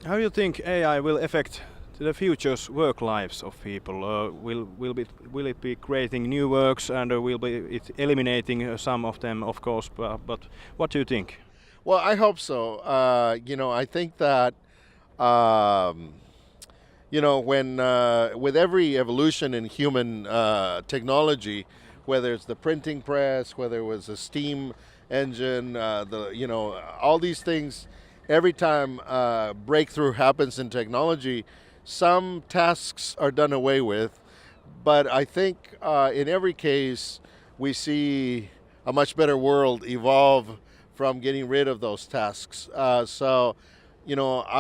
How do you think AI will affect the future's work lives of people? Will it be creating new works and will be it eliminating some of them, of course? But what do you think? Well, I hope so. I think that when with every evolution in human technology, whether it's the printing press, whether it was a steam engine, all these things, every time breakthrough happens in technology, some tasks are done away with. But I think in every case, we see a much better world evolve from getting rid of those tasks. I'm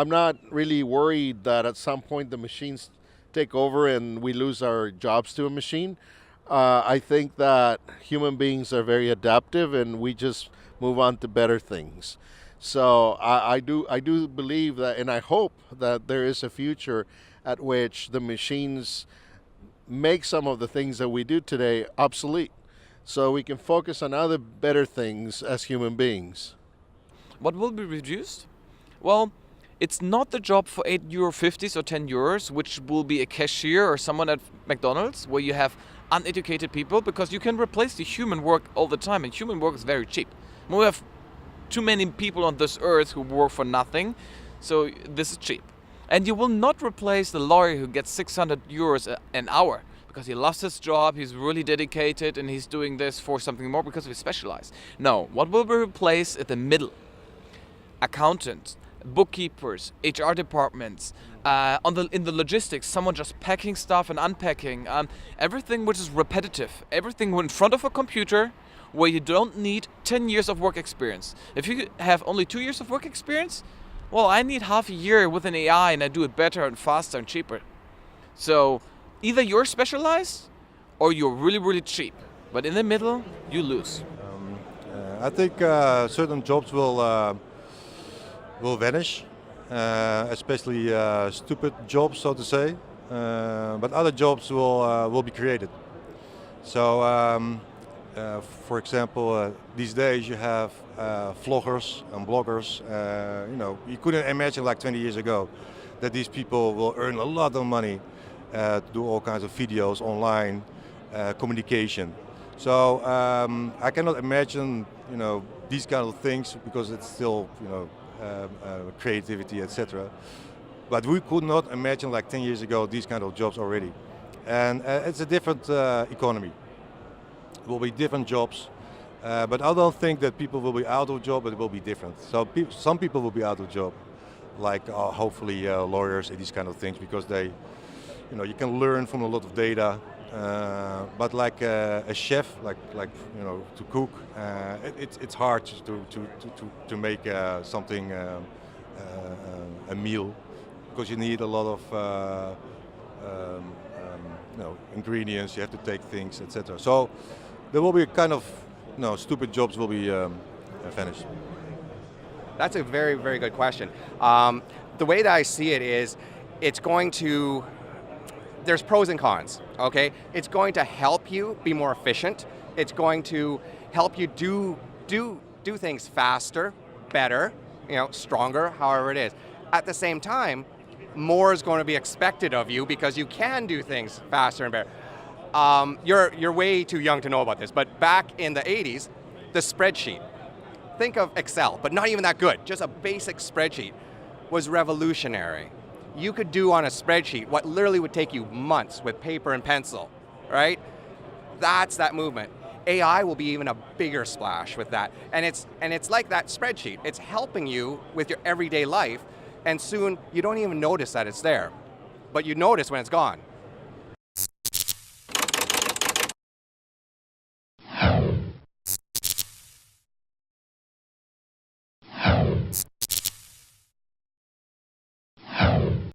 not really worried that at some point the machines take over and we lose our jobs to a machine. I think that human beings are very adaptive and we just move on to better things. So I do believe that, and I hope that there is a future at which the machines make some of the things that we do today obsolete, so we can focus on other better things as human beings. What will be reduced? Well, it's not the job for €8.50 or €10, which will be a cashier or someone at McDonald's, where you have uneducated people, because you can replace the human work all the time, and human work is very cheap. We have too many people on this earth who work for nothing, so this is cheap. And you will not replace the lawyer who gets €600 an hour, because he loves his job, he's really dedicated, and he's doing this for something more because he's specialized. No, what will be replaced at the middle? Accountants, bookkeepers, HR departments, in the logistics, someone just packing stuff and unpacking, everything which is repetitive, everything in front of a computer where you don't need 10 years of work experience. If you have only 2 years of work experience, well, I need half a year with an AI and I do it better and faster and cheaper. So either you're specialized or you're really, really cheap. But in the middle, you lose. I think certain jobs will vanish, especially stupid jobs, so to say. But other jobs will be created. So, for example, these days you have vloggers and bloggers. You couldn't imagine like 20 years ago that these people will earn a lot of money to do all kinds of videos online, communication. So I cannot imagine, these kind of things because it's still, creativity, etc. But we could not imagine like 10 years ago these kind of jobs already. And it's a different economy. It will be different jobs. But I don't think that people will be out of job, but it will be different. So some people will be out of job, like hopefully lawyers and these kind of things, because they, you can learn from a lot of data. But like a chef, to cook, it's hard to make something a meal, because you need a lot of ingredients. You have to take things, etc. So there will be kind of stupid jobs will be vanished. That's a very, very good question. The way that I see it is, there's pros and cons, okay? It's going to help you be more efficient. It's going to help you do things faster, better, stronger, however it is. At the same time, more is going to be expected of you because you can do things faster and better. You're way too young to know about this, but back in the 80s, the spreadsheet, think of Excel, but not even that good, just a basic spreadsheet, was revolutionary. You could do on a spreadsheet what literally would take you months with paper and pencil, right? That's that movement. AI will be even a bigger splash with that. And it's like that spreadsheet. It's helping you with your everyday life, and soon you don't even notice that it's there. But you notice when it's gone.